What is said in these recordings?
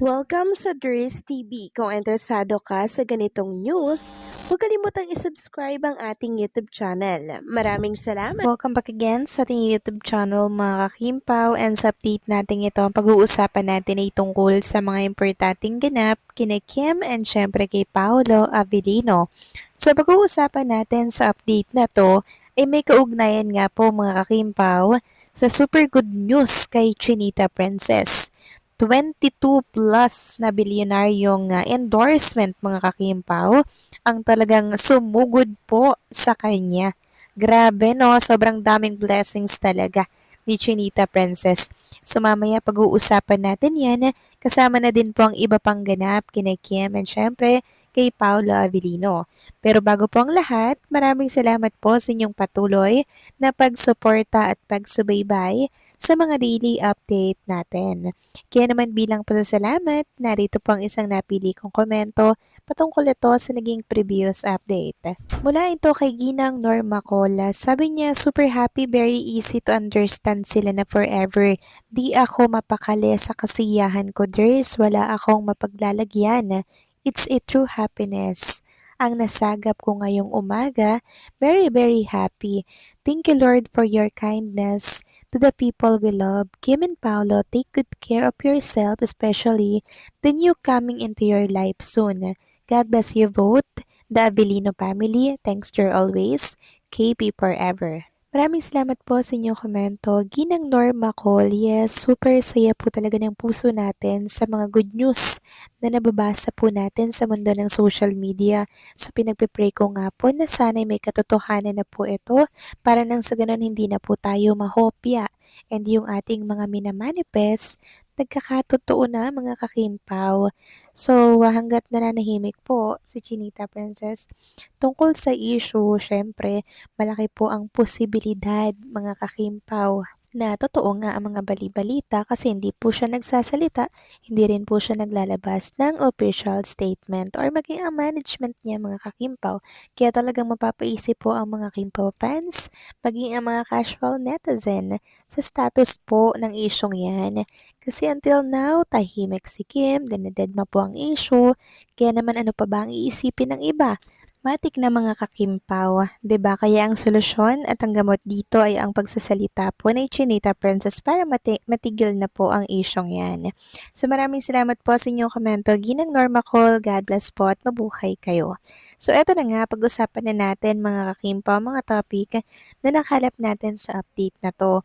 Welcome sa Dries TV. Kung interesado ka sa ganitong news, huwag kalimutang isubscribe ang ating YouTube channel. Maraming salamat! Welcome back again sa ating YouTube channel mga kakimpaw, and sa update natin ito, pag-uusapan natin ay tungkol sa mga importanteng ganap kina Kim and syempre kay Paolo Avellino. So pag-uusapan natin sa update na to ay may kaugnayan nga po mga kakimpaw sa super good news kay Chinita Princess. 22 plus na bilyonaryong endorsement mga kakimpaw ang talagang sumugod po sa kanya. Grabe no, sobrang daming blessings talaga ni Chinita Princess. So mamaya pag-uusapan natin yan, kasama na din po ang iba pang ganap kina Kim and syempre kay Paolo Avellino. Pero bago po ang lahat, maraming salamat po sa inyong patuloy na pagsuporta at pagsubaybay sa mga daily update natin. Kaya naman bilang pasasalamat, narito po ang isang napili kong komento patungkol ito sa naging previous update. Mula ito kay Ginang Norma Cola, sabi niya super happy, very easy to understand sila na forever. Di ako mapakali sa kasiyahan ko, Dres, wala akong mapaglalagyan. It's a true happiness. Ang nasagap ko ngayong umaga, very very happy. Thank you Lord for your kindness to the people we love. Kim and Paolo, take good care of yourself, especially the new coming into your life soon. God bless you both, the Avellino family. Thanks to always, KP forever. Maraming salamat po sa inyong komento. Ginang Norma Cole, yes, super saya po talaga ng puso natin sa mga good news na nababasa po natin sa mundo ng social media. So pinagpipray ko nga po na sana'y may katotohanan na po ito para nang sa ganun hindi na po tayo mahopya. And yung ating mga minamanifest, nagkakatotoo na mga kakimpaw. So hanggat nananahimik po si Chinita Princess tungkol sa issue, syempre malaki po ang posibilidad mga kakimpaw na totoo nga ang mga bali-balita kasi hindi po siya nagsasalita, hindi rin po siya naglalabas ng official statement or maging ang management niya mga kakimpaw. Kaya talagang mapapaisip po ang mga Kimpaw fans, maging ang mga casual netizen sa status po ng isyong yan. Kasi until now, tahimik si Kim, dinadedma po ang issue, kaya naman ano pa ba ang iisipin ng iba? Matik na mga kakimpaw, 'di ba? Kaya ang solusyon at ang gamot dito ay ang pagsasalita po ni Chinita Princess para matigil na po ang isyong 'yan. So maraming salamat po sa inyong komento. Ginang Norma Cole, God bless po at mabuhay kayo. So eto na nga, pag-usapan na natin mga kakimpaw, mga topic na nakalap natin sa update na to.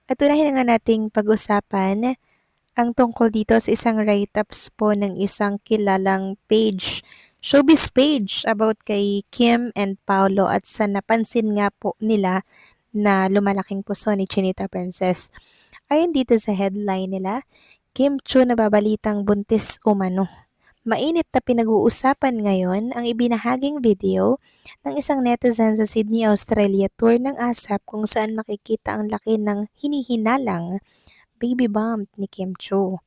At unahin na nga nating pag-usapan ang tungkol dito sa isang write-ups po ng isang kilalang page, showbiz page about kay Kim and Paolo at sa napansin nga po nila na lumalaking puso ni Chinita Princess. Ayon dito sa headline nila, Kim Chu nababalitang buntis umano. Mainit na pinag-uusapan ngayon ang ibinahaging video ng isang netizen sa Sydney, Australia tour ng ASAP kung saan makikita ang laki ng hinihinalang baby bump ni Kim Cho.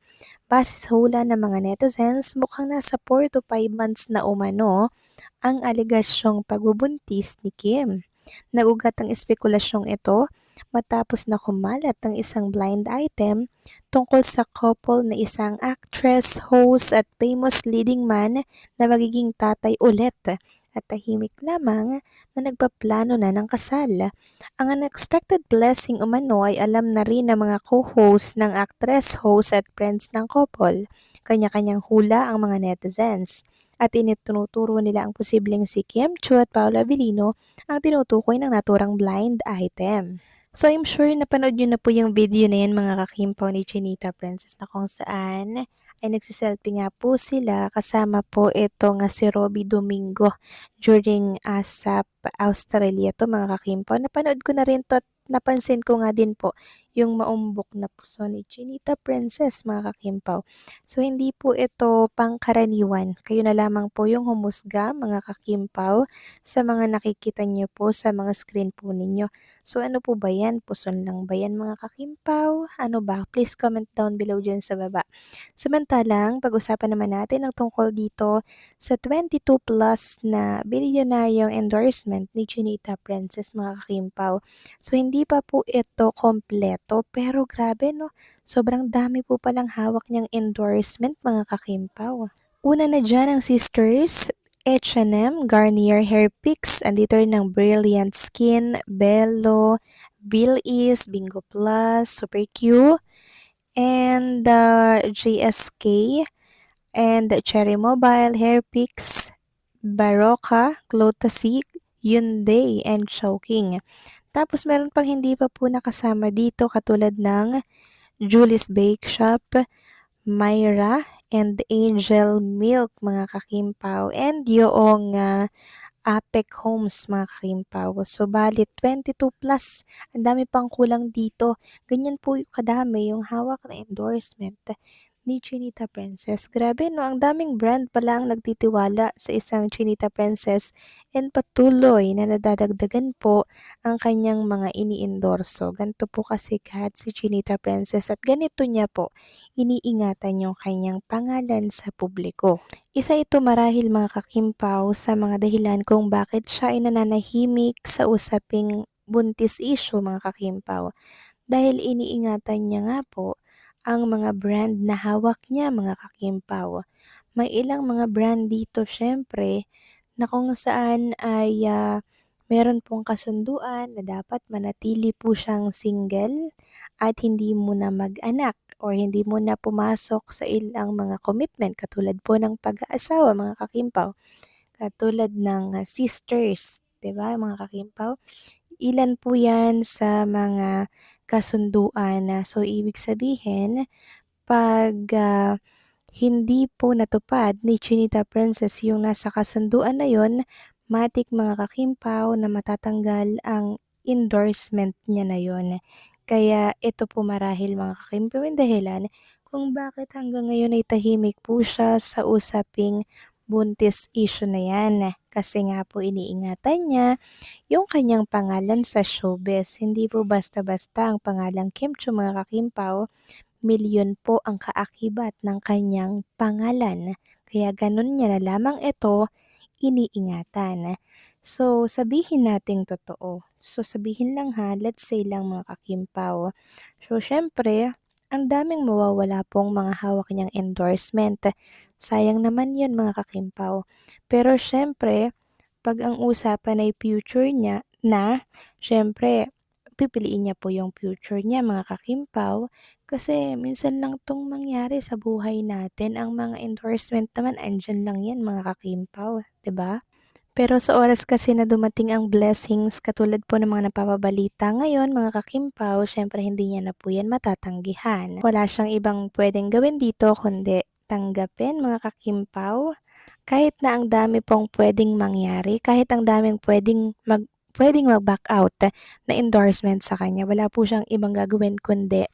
Base sa hula ng mga netizens, mukhang nasa 4 to 5 months na umano ang aligasyong pagbubuntis ni Kim. Nagugat ang espekulasyong ito matapos na kumalat ang isang blind item tungkol sa couple na isang actress, host at famous leading man na magiging tatay ulit at tahimik lamang na nagpaplano na ng kasal. Ang unexpected blessing umano ay alam na rin ng mga co-host ng actress, host at friends ng couple. Kanya-kanyang hula ang mga netizens at initunuturo nila ang posibleng si Kim Chu at Paolo Avellino ang tinutukoy ng naturang blind item. So I'm sure napanood nyo na po yung video na yan mga kakimpaw ni Chinita Princess na kung saan ay nagsiselfie nga po sila kasama po ito nga si Robbie Domingo during ASAP Australia to mga kakimpaw. Napanood ko na rin to at napansin ko nga din po yung maumbok na puso ni Chinita Princess mga kakimpaw. So hindi po ito pangkaraniwan. Kayo na lamang po yung humusga mga kakimpaw sa mga nakikita niyo po sa mga screen po ninyo. So ano po ba yan? Puson lang ba yan mga kakimpaw? Ano ba? Please comment down below dyan sa baba. Samantalang, pag-usapan naman natin ang tungkol dito sa 22 plus na bilyonaryong endorsement ni Chinita Princess mga kakimpaw. So hindi pa po ito kompleto. to. Pero grabe no, sobrang dami po palang hawak niyang endorsement mga kakimpaw. Una na dyan ang Sisters, H&M, Garnier Hair Picks, andito rin ng Brilliant Skin, Bello, Billis, Bingo Plus, Super Q, and JSK, and Cherry Mobile, Hair Picks, Baroka, Clotasi, Hyundai, and Chowking. Tapos meron pang hindi pa po nakasama dito katulad ng Julie's Bake Shop, Myra, and Angel Milk mga kakimpaw, and yung Apec Homes mga kakimpaw. So balit 22 plus, ang dami pang kulang dito. Ganyan po kadami yung hawak na endorsement ni Chinita Princess. Grabe no, ang daming brand pala ang nagtitiwala sa isang Chinita Princess, and patuloy na nadadagdagan po ang kanyang mga iniendorso. Ganito po kasi kat si Chinita Princess, at ganito niya po iniingatan yung kanyang pangalan sa publiko. Isa ito marahil mga kakimpaw sa mga dahilan kung bakit siya ay nananahimik sa usaping buntis issue mga kakimpaw. Dahil iniingatan niya nga po ang mga brand na hawak niya mga kakimpaw. May ilang mga brand dito syempre na kung saan ay meron pong kasunduan na dapat manatili po siyang single at hindi muna mag-anak or hindi muna pumasok sa ilang mga commitment katulad po ng pag-aasawa mga kakimpaw. Katulad ng sisters, 'di ba mga kakimpaw? Ilan po 'yan sa mga kasunduan na so ibig sabihin 'pag hindi po natupad ni Chinita Princess yung nasa kasunduan na yon, matik mga kakimpaw na matatanggal ang endorsement niya na yon. Kaya ito po marahil mga kakimpaw yung dahilan kung bakit hanggang ngayon ay tahimik po siya sa usaping buntis issue na yan. Kasi nga po iniingatan niya yung kanyang pangalan sa showbiz. Hindi po basta-basta ang pangalang Kim Chiu mga kakimpaw, milyon po ang kaakibat ng kanyang pangalan. Kaya ganun niya na lamang ito iniingatan. So, sabihin nating totoo. So, sabihin lang ha, let's say lang mga kakimpaw. So, syempre, ang daming mawawala pong mga hawak niyang endorsement. Sayang naman yun mga kakimpaw. Pero syempre, pag ang usapan ay future niya na, syempre, pipiliin niya po yung future niya mga kakimpaw, kasi minsan lang 'tong mangyari sa buhay natin, ang mga endorsement naman andiyan lang 'yan mga kakimpaw, 'di ba? Pero sa oras kasi na dumating ang blessings katulad po ng mga napapabalita ngayon mga kakimpaw, syempre hindi niya na po 'yan matatanggihan. Wala siyang ibang puwedeng gawin dito kundi tanggapin mga kakimpaw, kahit na ang dami pong puwedeng mangyari, kahit ang daming puwedeng mag-back out na endorsement sa kanya, wala po siyang ibang gagawin kundi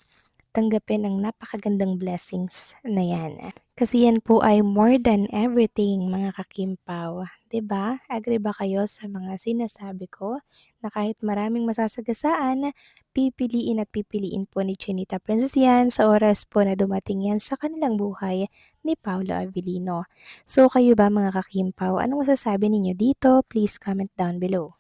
tanggapin ang napakagandang blessings na yan. Kasi yan po ay more than everything mga kakimpaw. 'Di ba? Agree ba kayo sa mga sinasabi ko na kahit maraming masasagasaan, pipiliin at pipiliin po ni Chinita Princess yan sa oras po na dumating yan sa kanilang buhay ni Paolo Avellino. So kayo ba mga kakimpaw, anong masasabi ninyo dito? Please comment down below.